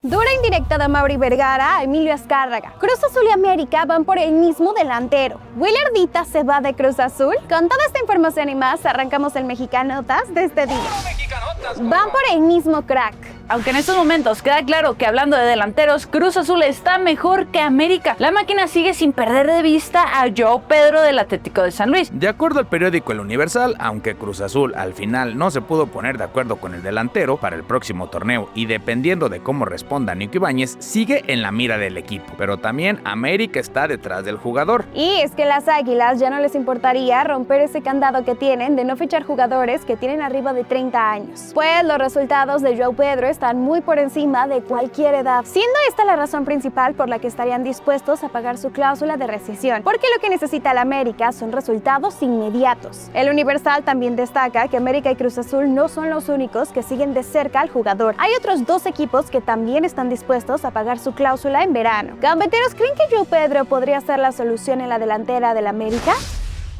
Dura indirecta de Mauri Vergara a Emilio Azcárraga. Cruz Azul y América van por el mismo delantero. ¿Will Ardita se va de Cruz Azul? Con toda esta información y más, arrancamos el Mexicanotas de este día. Van por el mismo crack. Aunque en estos momentos queda claro que hablando de delanteros, Cruz Azul está mejor que América. La máquina sigue sin perder de vista a João Pedro del Atlético de San Luis. De acuerdo al periódico El Universal, aunque Cruz Azul al final no se pudo poner de acuerdo con el delantero para el próximo torneo y dependiendo de cómo responda Nico Ibáñez, sigue en la mira del equipo. Pero también América está detrás del jugador. Y es que las Águilas ya no les importaría romper ese candado que tienen de no fichar jugadores que tienen arriba de 30 años. Pues los resultados de João Pedro están muy por encima de cualquier edad, siendo esta la razón principal por la que estarían dispuestos a pagar su cláusula de rescisión, porque lo que necesita la América son resultados inmediatos. El Universal también destaca que América y Cruz Azul no son los únicos que siguen de cerca al jugador. Hay otros dos equipos que también están dispuestos a pagar su cláusula en verano. ¿Gambeteros creen que João Pedro podría ser la solución en la delantera del América?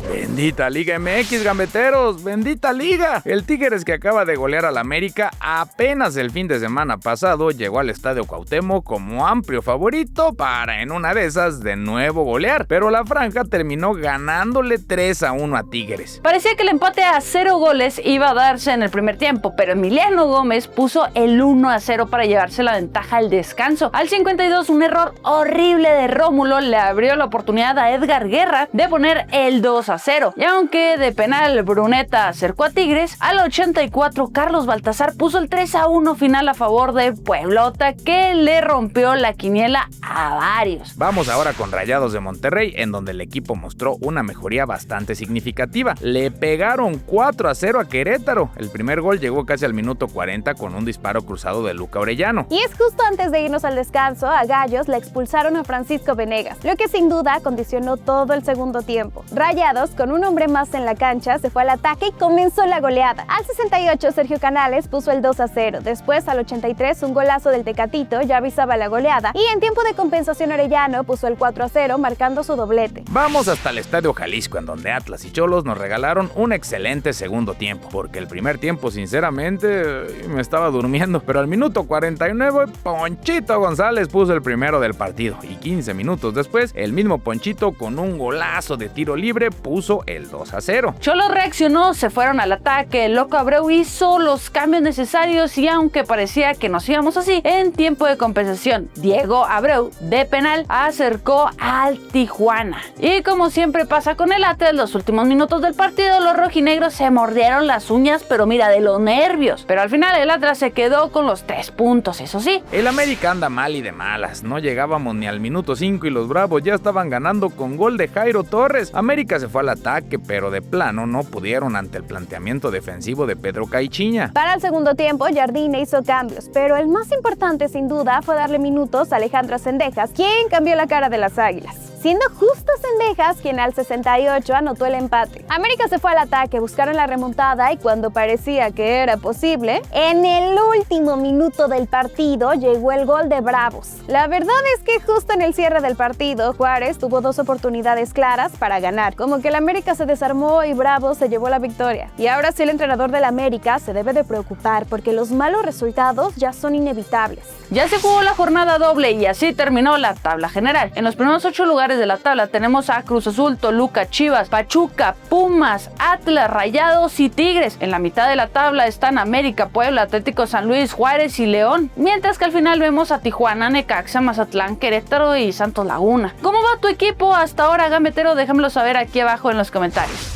Bendita Liga MX, gambeteros, bendita Liga. El Tigres, que acaba de golear al América apenas el fin de semana pasado, llegó al Estadio Cuauhtémoc como amplio favorito para en una de esas de nuevo golear, pero la franja terminó ganándole 3-1 a Tigres. Parecía que el empate a 0 goles iba a darse en el primer tiempo, pero Emiliano Gómez puso el 1-0 para llevarse la ventaja al descanso. Al 52, un error horrible de Rómulo le abrió la oportunidad a Edgar Guerra de poner el 2-0. Y aunque de penal Bruneta acercó a Tigres, al 84 Carlos Baltazar puso el 3-1 final a favor de Pueblota, que le rompió la quiniela a varios. Vamos ahora con Rayados de Monterrey, en donde el equipo mostró una mejoría bastante significativa. Le pegaron 4-0 a Querétaro. El primer gol llegó casi al minuto 40 con un disparo cruzado de Luca Orellano. Y es justo antes de irnos al descanso, a Gallos le expulsaron a Francisco Venegas, lo que sin duda condicionó todo el segundo tiempo. Rayados, con un hombre más en la cancha, se fue al ataque y comenzó la goleada. Al 68, Sergio Canales puso el 2-0. Después, al 83, un golazo del Tecatito ya avisaba la goleada. Y en tiempo de compensación, Orellano puso el 4-0, marcando su doblete. Vamos hasta el Estadio Jalisco, en donde Atlas y Xolos nos regalaron un excelente segundo tiempo. Porque el primer tiempo, sinceramente, me estaba durmiendo. Pero al minuto 49, Ponchito González puso el primero del partido. Y 15 minutos después, el mismo Ponchito, con un golazo de tiro libre, puso el 2-0. Xolos reaccionó, se fueron al ataque, el Loco Abreu hizo los cambios necesarios y aunque parecía que nos íbamos así, en tiempo de compensación, Diego Abreu, de penal, acercó al Tijuana. Y como siempre pasa con el Atlas, los últimos minutos del partido, los rojinegros se mordieron las uñas, pero mira, de los nervios. Pero al final el Atlas se quedó con los 3 puntos, eso sí. El América anda mal y de malas, no llegábamos ni al minuto 5 y los Bravos ya estaban ganando con gol de Jairo Torres. América se fue al ataque, pero de plano no pudieron ante el planteamiento defensivo de Pedro Caixinha. Para el segundo tiempo, Jardine hizo cambios, pero el más importante sin duda fue darle minutos a Alejandro Zendejas, quien cambió la cara de las Águilas, siendo justo Zendejas quien al 68 anotó el empate. América se fue al ataque, buscaron la remontada y cuando parecía que era posible, en el último minuto del partido llegó el gol de Bravos. La verdad es que justo en el cierre del partido, Juárez tuvo 2 oportunidades claras para ganar, como que el América se desarmó y Bravos se llevó la victoria. Y ahora sí el entrenador del América se debe de preocupar porque los malos resultados ya son inevitables. Ya se jugó la jornada doble y así terminó la tabla general. En los primeros 8 lugares de la tabla tenemos a Cruz Azul, Toluca, Chivas, Pachuca, Pumas, Atlas, Rayados y Tigres. En la mitad de la tabla están América, Puebla, Atlético San Luis, Juárez y León. Mientras que al final vemos a Tijuana, Necaxa, Mazatlán, Querétaro y Santos Laguna. ¿Cómo va tu equipo hasta ahora, gambetero? Déjamelo saber aquí abajo en los comentarios.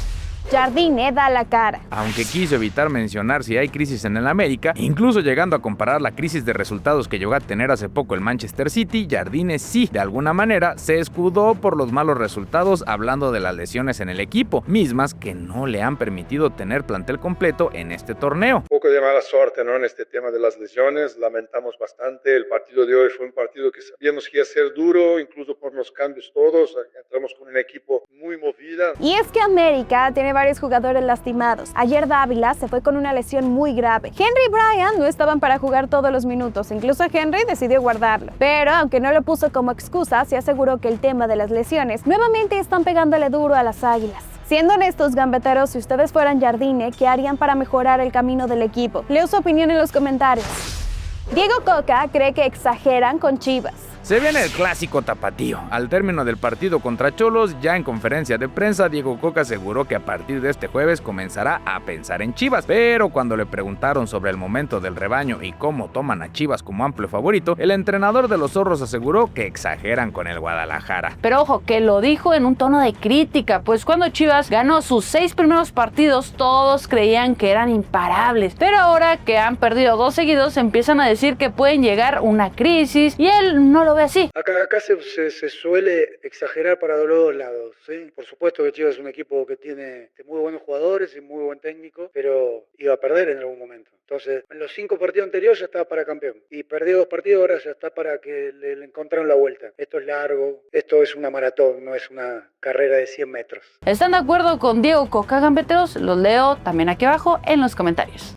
Jardine da la cara. Aunque quiso evitar mencionar si hay crisis en el América, incluso llegando a comparar la crisis de resultados que llegó a tener hace poco el Manchester City, Jardine sí, de alguna manera, se escudó por los malos resultados hablando de las lesiones en el equipo, mismas que no le han permitido tener plantel completo en este torneo. Un poco de mala suerte, ¿no? En este tema de las lesiones, lamentamos bastante. El partido de hoy fue un partido que sabíamos que iba a ser duro, incluso por los cambios todos, entramos con un equipo muy movida. Y es que América tiene varios jugadores lastimados. Ayer Dávila se fue con una lesión muy grave. Henry y Bryan no estaban para jugar todos los minutos, incluso Henry decidió guardarlo. Pero aunque no lo puso como excusa, se aseguró que el tema de las lesiones nuevamente están pegándole duro a las Águilas. Siendo honestos, gambeteros, si ustedes fueran Jardine, ¿qué harían para mejorar el camino del equipo? Leo su opinión en los comentarios. Diego Coca cree que exageran con Chivas. Se viene el clásico tapatío. Al término del partido contra Xolos, ya en conferencia de prensa, Diego Coca aseguró que a partir de este jueves comenzará a pensar en Chivas, pero cuando le preguntaron sobre el momento del rebaño y cómo toman a Chivas como amplio favorito, el entrenador de los zorros aseguró que exageran con el Guadalajara. Pero ojo, que lo dijo en un tono de crítica, pues cuando Chivas ganó sus 6 primeros partidos, todos creían que eran imparables, pero ahora que han perdido 2 seguidos, empiezan a decir que pueden llegar una crisis y él no lo ve así. Acá se suele exagerar para los dos lados, ¿sí? Por supuesto que Chivas es un equipo que tiene muy buenos jugadores y muy buen técnico, pero iba a perder en algún momento. Entonces, en los 5 partidos anteriores ya estaba para campeón. Y perdió 2 partidos, ahora ya está para que le encontraron la vuelta. Esto es largo, esto es una maratón, no es una carrera de 100 metros. ¿Están de acuerdo con Diego Coca, gambeteros? Los leo también aquí abajo en los comentarios.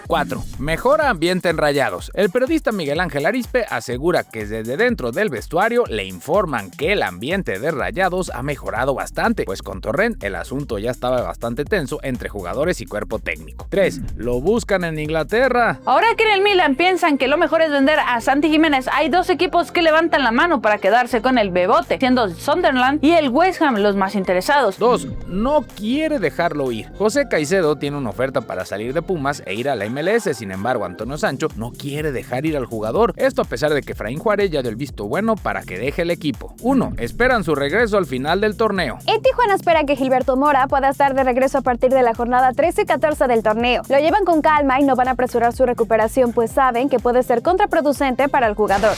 4. Mejora ambiente en Rayados. El periodista Miguel Ángel Arizpe asegura que desde dentro del vestuario le informan que el ambiente de Rayados ha mejorado bastante, pues con Torrent el asunto ya estaba bastante tenso entre jugadores y cuerpo técnico. 3. Lo buscan en Inglaterra. Ahora que en el Milan piensan que lo mejor es vender a Santi Jiménez, hay 2 equipos que levantan la mano para quedarse con el bebote, siendo Sunderland y el West Ham los más interesados. 2. No quiere dejarlo ir. José Caicedo tiene una oferta para salir de Pumas e ir a la MLS, sin embargo Antonio Sancho no quiere dejar ir al jugador, esto a pesar de que Efraín Juárez ya dio el visto bueno para que deje el equipo. 1. Esperan su regreso al final del torneo. En Tijuana espera que Gilberto Mora pueda estar de regreso a partir de la jornada 13 y 14 del torneo. Lo llevan con calma y no van a apresurar su recuperación, pues saben que puede ser contraproducente para el jugador.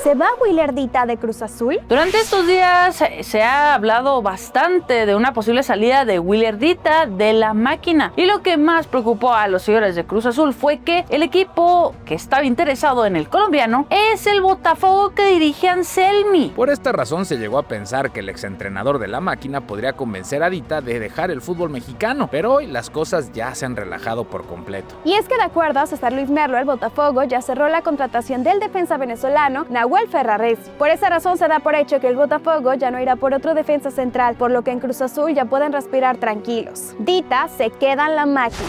¿Se va Willardita de Cruz Azul? Durante estos días se ha hablado bastante de una posible salida de Willardita de la máquina, y lo que más preocupó a los seguidores de Cruz Azul fue que el equipo que estaba interesado en el colombiano es el Botafogo que dirige Anselmi. Por esta razón se llegó a pensar que el exentrenador de la máquina podría convencer a Dita de dejar el fútbol mexicano, pero hoy las cosas ya se han relajado por completo. Y es que de acuerdo a César Luis Merlo, el Botafogo ya cerró la contratación del defensa venezolano Nahuel Ferraresi. Por esa razón se da por hecho que el Botafogo ya no irá por otro defensa central, por lo que en Cruz Azul ya pueden respirar tranquilos. Dita se queda en la máquina.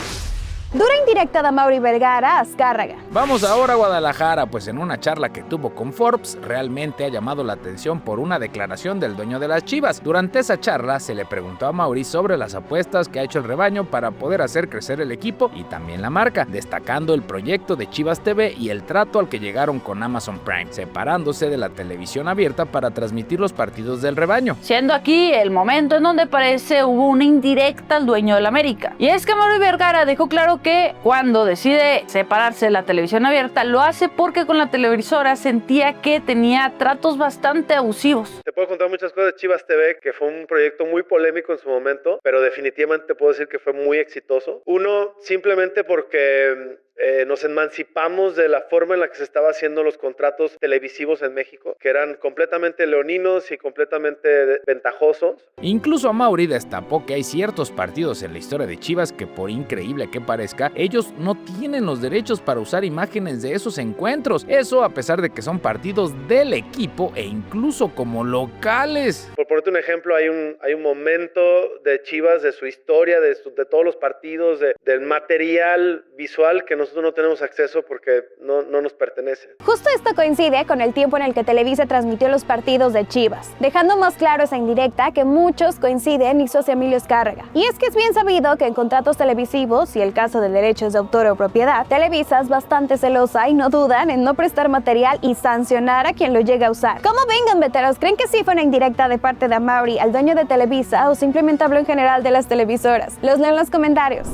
Dura indirecta de Amaury Vergara a Azcárraga. Vamos ahora a Guadalajara, pues en una charla que tuvo con Forbes, realmente ha llamado la atención por una declaración del dueño de las Chivas. Durante esa charla se le preguntó a Amaury sobre las apuestas que ha hecho el rebaño para poder hacer crecer el equipo y también la marca, destacando el proyecto de Chivas TV y el trato al que llegaron con Amazon Prime, separándose de la televisión abierta para transmitir los partidos del rebaño. Siendo aquí el momento en donde parece hubo una indirecta al dueño del América. Y es que Amaury Vergara dejó claro que cuando decide separarse de la televisión abierta lo hace porque con la televisora sentía que tenía tratos bastante abusivos. Te puedo contar muchas cosas de Chivas TV, que fue un proyecto muy polémico en su momento, pero definitivamente te puedo decir que fue muy exitoso. Uno, simplemente porque nos emancipamos de la forma en la que se estaban haciendo los contratos televisivos en México, que eran completamente leoninos y completamente ventajosos. Incluso Amaury destapó que hay ciertos partidos en la historia de Chivas que, por increíble que parezca, ellos no tienen los derechos para usar imágenes de esos encuentros. Eso a pesar de que son partidos del equipo e incluso como locales. Por ponerte un ejemplo, hay un momento de Chivas, de su historia, de todos los partidos, del material visual que nosotros no tenemos acceso porque no nos pertenece. Justo esto coincide con el tiempo en el que Televisa transmitió los partidos de Chivas, dejando más claro esa indirecta que muchos coinciden hizo hacia Emilio Azcárraga. Y es que es bien sabido que en contratos televisivos, y el caso de derechos de autor o propiedad, Televisa es bastante celosa y no dudan en no prestar material y sancionar a quien lo llegue a usar. ¿Cómo ven, gambeteros? ¿Creen que sí fue una indirecta de parte de Amaury al dueño de Televisa o simplemente habló en general de las televisoras? Los leo en los comentarios.